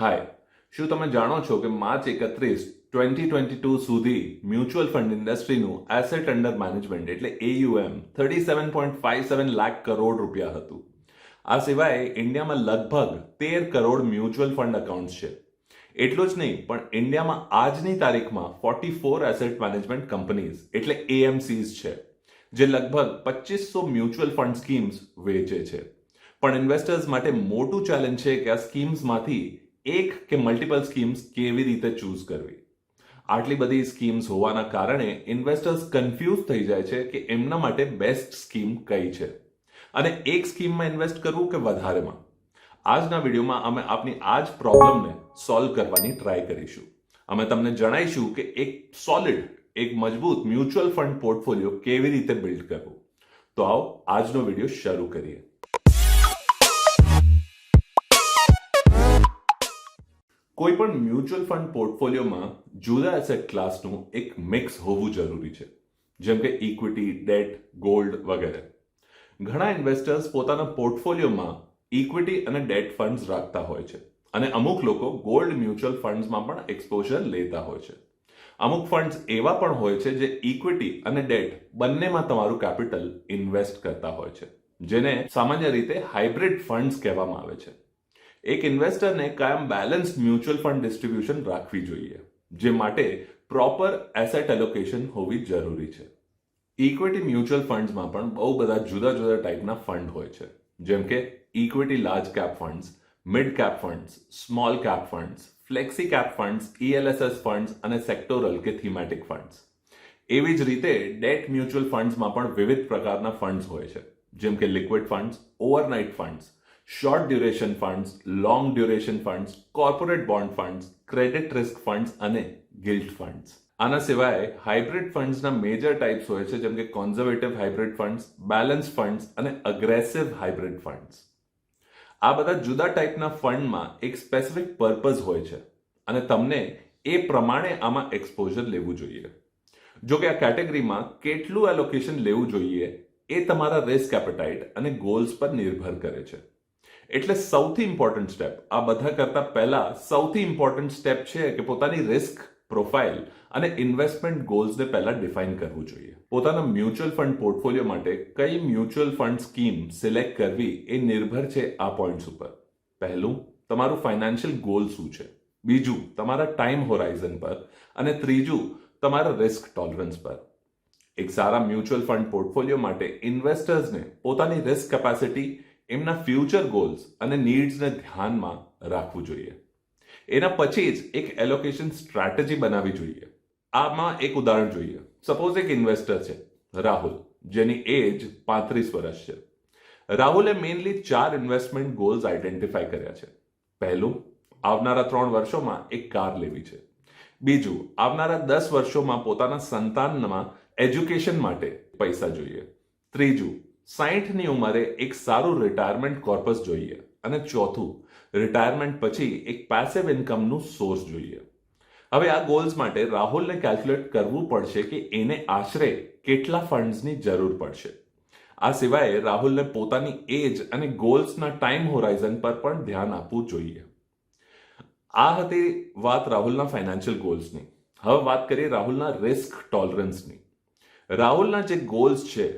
હાય, શું તમે જાણો છો કે માર્ચ 31, 2022 સુધી મ્યુચ્યુઅલ ફંડ ઇન્ડસ્ટ્રીનું એસેટ અંડર મેનેજમેન્ટ એટલે AUM 37.57 લાખ કરોડ રૂપિયા હતું. આ સિવાય ઇન્ડિયામાં લગભગ 13 કરોડ મ્યુચ્યુઅલ ફંડ એકાઉન્ટ્સ છે. એટલું જ નહીં, પણ ઇન્ડિયામાં આજની તારીખમાં 44 એસેટ મેનેજમેન્ટ કંપનીઝ એટલે AMCs છે, જે લગભગ 2500 મ્યુચ્યુઅલ ફંડ સ્કીમ્સ વેચે છે. પણ ઇન્વેસ્ટર્સ માટે મોટું ચેલેન્જ છે કે આ સ્કીમ્સમાંથી એક કે મલ્ટિપલ સ્કીમ્સ કેવી રીતે ચૂઝ કરવી. આટલી બધી સ્કીમ્સ હોવાના કારણે ઇન્વેસ્ટર્સ કન્ફ્યુઝ થઈ જાય છે કે એમના માટે બેસ્ટ સ્કીમ કઈ છે અને એક સ્કીમમાં ઇન્વેસ્ટ કરવું કે વધારેમાં. આજના વિડીયોમાં અમે આપની આ જ પ્રોબ્લેમને સોલ્વ કરવાની ટ્રાય કરીશું. અમે તમને જણાવીશું કે એક સોલિડ, એક મજબૂત મ્યુચ્યુઅલ ફંડ પોર્ટફોલિયો કેવી રીતે બિલ્ડ કરવું. તો આવો આજનો વિડીયો શરૂ કરીએ. કોઈ પણ મ્યુચ્યુઅલ ફંડ પોર્ટફોલિયોમાં જુદા એસેટ ક્લાસનું એક મિક્સ હોવું જરૂરી છે, જેમ કે ઇક્વિટી, ડેટ, ગોલ્ડ વગેરે. ઘણા ઇન્વેસ્ટર્સ પોતાના પોર્ટફોલિયોમાં ઇક્વિટી અને ડેટ ફંડ્સ રાખતા હોય છે અને અમુક લોકો ગોલ્ડ મ્યુચ્યુઅલ ફંડ્સમાં પણ એક્સપોઝર લેતા હોય છે. અમુક ફંડ્સ એવા પણ હોય છે જે ઇક્વિટી અને ડેટ બંનેમાં તમારું કેપિટલ ઇન્વેસ્ટ કરતા હોય છે, જેને સામાન્ય રીતે હાઇબ્રિડ ફંડ્સ કહેવામાં આવે છે. એક ઇન્વેસ્ટરને કાયમ બેલેન્સ્ડ મ્યુચ્યુઅલ ફંડ ડિસ્ટ્રીબ્યુશન રાખવી જોઈએ, જે માટે પ્રોપર એસેટ એલોકેશન હોવી જરૂરી છે. ઇક્વિટી મ્યુચ્યુઅલ ફંડ્સમાં પણ બહુ બધા જુદા જુદા ટાઈપના ફંડ હોય છે, જેમ કે equity large cap funds, mid cap funds, small cap funds, flexi cap funds, ELSS funds અને સેક્ટોરલ કે થીમેટિક ફંડ્સ. એવી જ રીતે ડેટ મ્યુચ્યુઅલ ફંડ્સમાં પણ વિવિધ પ્રકારના ફંડ્સ હોય છે, જેમ કે liquid funds, overnight funds, short duration funds, long duration funds, corporate bond funds, credit risk funds અને ગિલ્ટ ફંડ્સ. આના સિવાય હાઇબ્રિડ ફંડ્સના મેજર ટાઈપ્સ હોય છે, જેમ કે કોન્ઝર્વેટિવ હાઇબ્રિડ ફંડ્સ, બેલેન્સ ફંડ્સ અને અગ્રેસિવ હાઇબ્રિડ ફંડ્સ. આ બધા જુદા ટાઈપના ફંડમાં એક સ્પેસિફિક પર્પઝ હોય છે અને તમને એ પ્રમાણે આમાં એક્સપોઝર લેવું જોઈએ. જો કે આ કેટેગરીમાં કેટલું એલોકેશન લેવું જોઈએ એ તમારા રિસ્ક એપેટાઇટ અને ગોલ્સ પર નિર્ભર કરે છે. એટલે સૌથી ઇમ્પોર્ટન્ટ સ્ટેપ, આ બધા કરતા પહેલા સૌથી ઇમ્પોર્ટન્ટ સ્ટેપ છે કે પોતાની રિસ્ક પ્રોફાઇલ અને ઇન્વેસ્ટમેન્ટ ગોલ્સને પહેલા ડિફાઇન કરવું જોઈએ. પોતાના મ્યુચ્યુઅલ ફંડ પોર્ટફોલિયો માટે કઈ મ્યુચ્યુઅલ ફંડ સ્કીમ સિલેક્ટ કરવી એ નિર્ભર છે આ પોઈન્ટ્સ ઉપર. પહેલું, તમારું ફાઇનાન્શિયલ ગોલ શું છે. બીજું, તમારા ટાઈમ હોરાઇઝન પર. અને ત્રીજું, તમારા રિસ્ક ટોલરન્સ પર. એક સારા મ્યુચ્યુઅલ ફંડ પોર્ટફોલિયો માટે ઇન્વેસ્ટર્સને પોતાની રિસ્ક કેપેસિટી, એમના ફ્યુચર ગોલ્સ અને નીડ્સને ધ્યાનમાં રાખવું જોઈએ. એના પછી જ એક એલોકેશન સ્ટ્રેટેજી બનાવવી જોઈએ. આમાં એક ઉદાહરણ જોઈએ. સપોઝ એક ઇન્વેસ્ટર છે રાહુલ, જેની એજ 35 વર્ષ છે. રાહુલે મેઇનલી 4 ઇન્વેસ્ટમેન્ટ ગોલ્સ આઈડેન્ટિફાઈ કર્યા છે. પહેલું, આવનારા 3 વર્ષોમાં એક કાર લેવી છે. બીજું, આવનારા 10 વર્ષોમાં પોતાના સંતાનમાં એજ્યુકેશન માટે પૈસા જોઈએ. ત્રીજું, 60ની ઉંમરે એક સારું રિટાયરમેન્ટ કોર્પસ જોઈએ. અને ચોથું, રિટાયરમેન્ટ પછી એક પેસિવ ઇન્કમનું સોર્સ જોઈએ. હવે આ ગોલ્સ માટે રાહુલને કેલ્ક્યુલેટ કરવું પડશે કે એને આશરે કેટલા ફંડ્સની જરૂર પડશે. આ સિવાય રાહુલને પોતાની એજ અને ગોલ્સના ટાઈમ હોરાઇઝન પર પણ ધ્યાન આપવું જોઈએ. આ હતી વાત રાહુલના ફાઇનાન્શિયલ ગોલ્સની. હવે વાત કરીએ રાહુલના રિસ્ક ટોલરન્સની. રાહુલના જે ગોલ્સ છે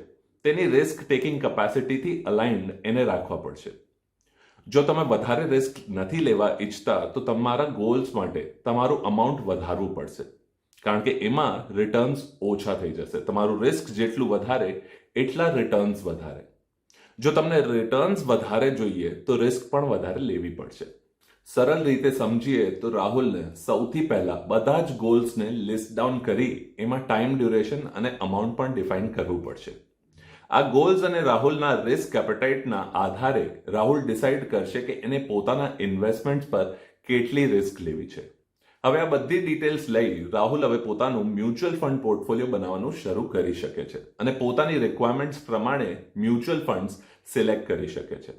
તેની રિસ્ક ટેકિંગ કેપેસિટીથી અલાઇન્ડ એને રાખવા પડશે. જો તમે વધારે રિસ્ક નથી લેવા ઈચ્છતા તો તમારા ગોલ્સ માટે તમારું અમાઉન્ટ વધારવું પડશે, કારણ કે એમાં રિટર્ન્સ ઓછા થઈ જશે. તમારું રિસ્ક જેટલું વધારે એટલા રિટર્ન્સ વધારે. જો તમને રિટર્ન્સ વધારે જોઈએ તો રિસ્ક પણ વધારે લેવી પડશે. સરળ રીતે સમજીએ તો રાહુલને સૌથી પહેલા બધા જ ગોલ્સને લિસ્ટ ડાઉન કરી એમાં ટાઈમ ડ્યુરેશન અને અમાઉન્ટ પણ ડિફાઇન કરવું પડશે. આ ગોલ્સ અને રાહુલના રિસ્ક એપેટાઇટના આધારે રાહુલ ડિસાઇડ કરશે કે એને પોતાના ઇન્વેસ્ટમેન્ટ પર કેટલી રિસ્ક લેવી છે. હવે આ બધી ડિટેલ્સ લઈ રાહુલ હવે પોતાનું મ્યુચ્યુઅલ ફંડ પોર્ટફોલિયો બનાવવાનું શરૂ કરી શકે છે અને પોતાની રિક્વાયરમેન્ટ્સ પ્રમાણે મ્યુચ્યુઅલ ફંડ્સ સિલેક્ટ કરી શકે છે.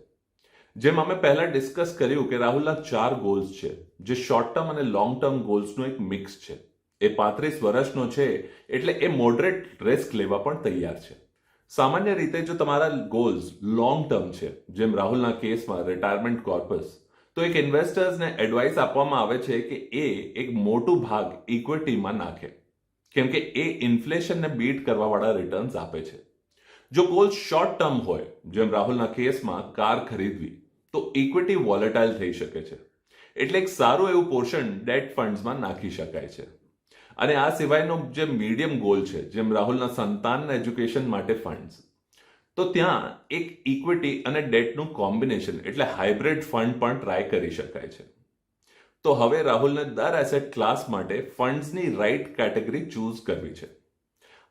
જેમ અમે પહેલા ડિસ્કસ કર્યું કે રાહુલના 4 ગોલ્સ છે, જે શોર્ટ ટર્મ અને લોંગ ટર્મ ગોલ્સનું એક મિક્સ છે. એ 35 વર્ષનો છે એટલે એ મોડરેટ રિસ્ક લેવા પણ તૈયાર છે. સામાન્ય રીતે જો તમારા ગોલ્સ લોંગ ટર્મ છે, જેમ રાહુલના કેસમાં રિટાયરમેન્ટ કોર્પસ, તો એક ઇન્વેસ્ટર્સને એડવાઇસ આપવામાં આવે છે કે એ એક મોટું ભાગ ઇક્વિટીમાં નાખે, કેમ કે એ ઇન્ફ્લેશનને બીટ કરવાવાળા રિટર્ન્સ આપે છે. જો ગોલ શોર્ટ ટર્મ હોય, જેમ રાહુલના કેસમાં કાર ખરીદવી, તો ઇક્વિટી વોલેટાઇલ થઈ શકે છે, એટલે એક સારું એવું પોર્શન ડેટ ફંડ્સમાં નાખી શકાય છે. અને આ સિવાયનો જે મીડિયમ ગોલ છે, જેમ રાહુલના સંતાનના એજ્યુકેશન માટે ફંડ્સ, તો ત્યાં એક ઇક્વિટી અને ડેટનું કોમ્બિનેશન એટલે હાઇબ્રિડ ફંડ પણ ટ્રાય કરી શકાય છે. તો હવે રાહુલને દર એસેટ ક્લાસ માટે ફંડ્સની રાઇટ કેટેગરી ચૂઝ કરવી છે.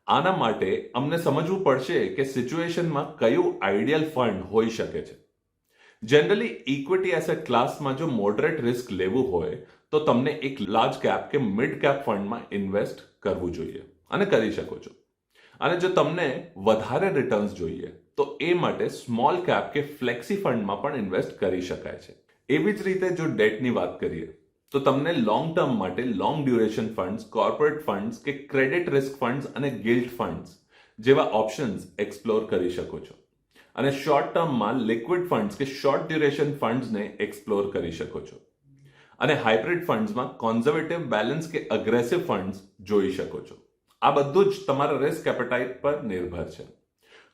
આના માટે અમને સમજવું પડશે કે સિચ્યુએશનમાં કયું આઈડિયલ ફંડ હોઈ શકે છે. જનરલી ઇક્વિટી એસેટ ક્લાસમાં જો મોડરેટ રિસ્ક લેવું હોય તો તમને એક લાર્જ કેપ કે મિડ કેપ ફંડમાં ઇન્વેસ્ટ કરવું જોઈએ અને કરી શકો છો. અને જો તમને વધારે રિટર્ન્સ જોઈએ તો એ માટે સ્મોલ કેપ કે ફ્લેક્સી ફંડમાં પણ ઇન્વેસ્ટ કરી શકાય છે. એવી જ રીતે જો ડેટની વાત કરીએ તો તમને લોંગ ટર્મ માટે long duration funds, corporate funds કે ક્રેડિટ રિસ્ક ફંડ્સ અને ગિલ્ટ ફંડ્સ જેવા ઓપ્શન્સ એક્સપ્લોર કરી શકો છો. અને શોર્ટ ટર્મમાં લિક્વિડ ફંડ્સ કે શોર્ટ ડ્યુરેશન ફંડ્સને એક્સપ્લોર કરી શકો છો. અને હાઇબ્રિડ ફંડ્સમાં કોન્ઝર્વેટિવ, બેલેન્સ કે અગ્રેસિવ ફંડ્સ જોઈ શકો છો. આ બધું જ તમારા રિસ્ક એપેટાઇટ પર નિર્ભર છે.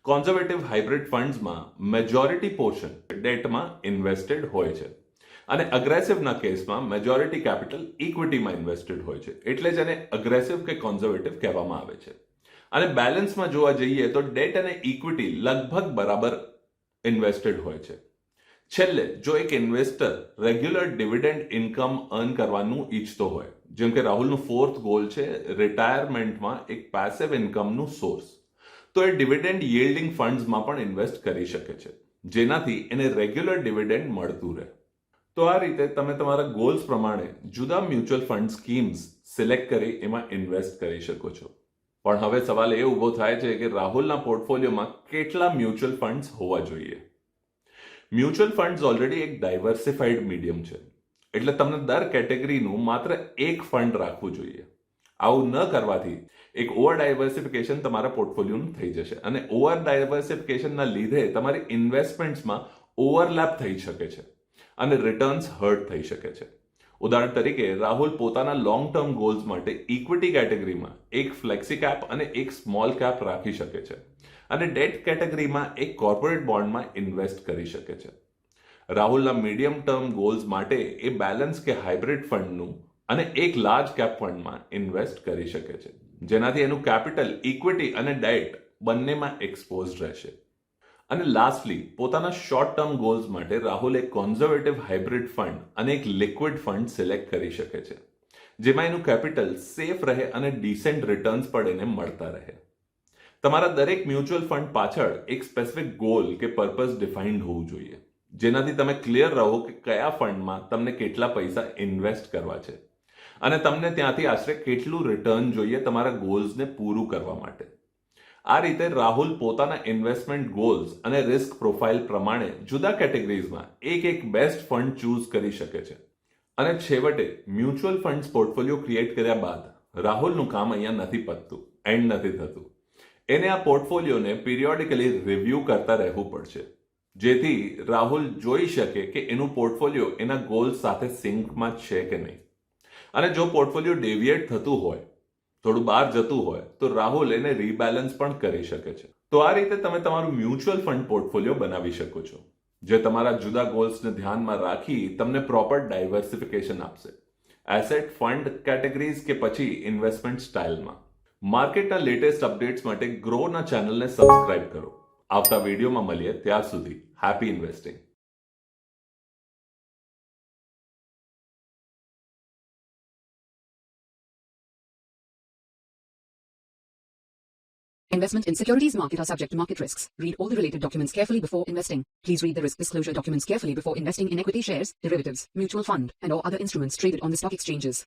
કોન્ઝર્વેટિવ હાઇબ્રિડ ફંડ્સમાં મેજોરિટી પોર્શન ડેટમાં ઇન્વેસ્ટેડ હોય છે અને અગ્રેસિવના કેસમાં મેજોરિટી કેપિટલ ઇક્વિટીમાં ઇન્વેસ્ટેડ હોય છે, એટલે જ એને અગ્રેસિવ કે કોન્ઝર્વેટિવ કહેવામાં આવે છે. અને બેલેન્સમાં જોવા જઈએ તો ડેટ અને ઇક્વિટી લગભગ બરાબર ઇન્વેસ્ટેડ હોય છે. છેલ્લે જો એક investor regular dividend income earn કરવાનું ઈચ્છતો હોય, જેમ કે રાહુલનું ફોર્થ ગોલ છે રિટાયરમેન્ટમાં એક પેસિવ ઇન્કમનું સોર્સ, તો એ ડિવિડન્ડ યીલ્ડિંગ ફંડ્સમાં પણ ઇન્વેસ્ટ કરી શકે છે, જેનાથી એને રેગ્યુલર ડિવિડન્ડ મળતું રહે. તો આ રીતે તમે તમારા ગોલ્સ પ્રમાણે જુદા મ્યુચ્યુઅલ ફંડ સ્કીમ્સ સિલેક્ટ કરી એમાં ઇન્વેસ્ટ કરી શકો છો. પણ હવે સવાલ એ ઊભો થાય છે કે રાહુલના પોર્ટફોલિયોમાં કેટલા મ્યુચ્યુઅલ ફંડ્સ હોવા જોઈએ. મ્યુચ્યુઅલ ફંડ્સ ઓલરેડી એક ડાયવર્સિફાઈડ મીડિયમ છે, એટલે તમને દર કેટેગરીનું માત્ર એક ફંડ રાખવું જોઈએ. આવું ન કરવાથી એક ઓવર ડાયવર્સિફિકેશન તમારા પોર્ટફોલિયોનું થઈ જશે અને ઓવર ડાયવર્સિફિકેશનના લીધે તમારી ઇન્વેસ્ટમેન્ટ્સમાં ઓવરલેપ થઈ શકે છે અને રિટર્ન્સ હર્ટ થઈ શકે છે. ઉદાહરણ તરીકે રાહુલ પોતાના લોંગ ટર્મ ગોલ્સ માટે ઇક્વિટી કેટેગરીમાં એક ફ્લેક્સી કેપ અને એક સ્મોલ કેપ રાખી શકે છે અને ડેટ કેટેગરીમાં એક કોર્પોરેટ બોન્ડમાં ઇન્વેસ્ટ કરી શકે છે. રાહુલના મીડિયમ ટર્મ ગોલ્સ માટે એ બેલેન્સ કે હાઇબ્રિડ ફંડનું અને એક લાર્જ કેપ ફંડમાં ઇન્વેસ્ટ કરી શકે છે, જેનાથી એનું કેપિટલ ઇક્વિટી અને ડેટ બંનેમાં એક્સપોઝ રહેશે. અને લાસ્ટલી પોતાના શોર્ટ ટર્મ ગોલ્સ માટે રાહુલ એક કોન્ઝર્વેટિવ હાઇબ્રિડ ફંડ અને એક લિક્વિડ ફંડ સિલેક્ટ કરી શકે છે, જેમાં એનું કેપિટલ સેફ રહે અને ડિસેન્ટ રિટર્ન્સ પણ એને મળતા રહે. તમારા દરેક મ્યુચ્યુઅલ ફંડ પાછળ એક સ્પેસિફિક ગોલ કે પર્પઝ ડિફાઇન્ડ હોવું જોઈએ, જેનાથી તમે ક્લિયર રહો કે કયા ફંડમાં તમને કેટલા પૈસા ઇન્વેસ્ટ કરવા છે અને તમને ત્યાંથી આશરે કેટલું રિટર્ન જોઈએ તમારા ગોલ્સને પૂરું કરવા માટે. આ રીતે રાહુલ પોતાના ઇન્વેસ્ટમેન્ટ ગોલ્સ અને રિસ્ક પ્રોફાઇલ પ્રમાણે જુદા કેટેગરીઝમાં એક બેસ્ટ ફંડ ચૂઝ કરી શકે છે. અને છેવટે મ્યુચ્યુઅલ ફંડ્સ પોર્ટફોલિયો ક્રિએટ કર્યા બાદ રાહુલનું કામ અહીંયા નથી પતતું, એન્ડ નથી થતું. એને આ પોર્ટફોલિયોને પિરિયોડિકલી રિવ્યૂ કરતા રહેવું પડશે, જેથી રાહુલ જોઈ શકે કે એનું પોર્ટફોલિયો એના ગોલ્સ સાથે સિંકમાં છે કે નહીં. અને જો પોર્ટફોલિયો ડેવિએટ થતું હોય, થોડું બહાર જતું હોય, તો રાહુલ એને રીબેલેન્સ પણ કરી શકે છે. તો આ રીતે તમે તમારું મ્યુચ્યુઅલ ફંડ પોર્ટફોલિયો બનાવી શકો છો, જે તમારા જુદા ગોલ્સને ધ્યાનમાં રાખી તમને પ્રોપર ડાયવર્સિફિકેશન આપશે, એસેટ, ફંડ કેટેગરીઝ કે પછી ઇન્વેસ્ટમેન્ટ સ્ટાઇલમાં. માર્કેટના લેટેસ્ટ અપડેટ્સ માટે ગ્રોના ચેનલને સબસ્ક્રાઇબ કરો. આવતા વિડીયોમાં મળીએ, ત્યાર સુધી happy investing. Investment in securities market are subject to market risks. Read all the related documents carefully before investing. Please read the risk disclosure documents carefully before investing in equity shares, derivatives, mutual fund, and or other instruments traded on the stock exchanges.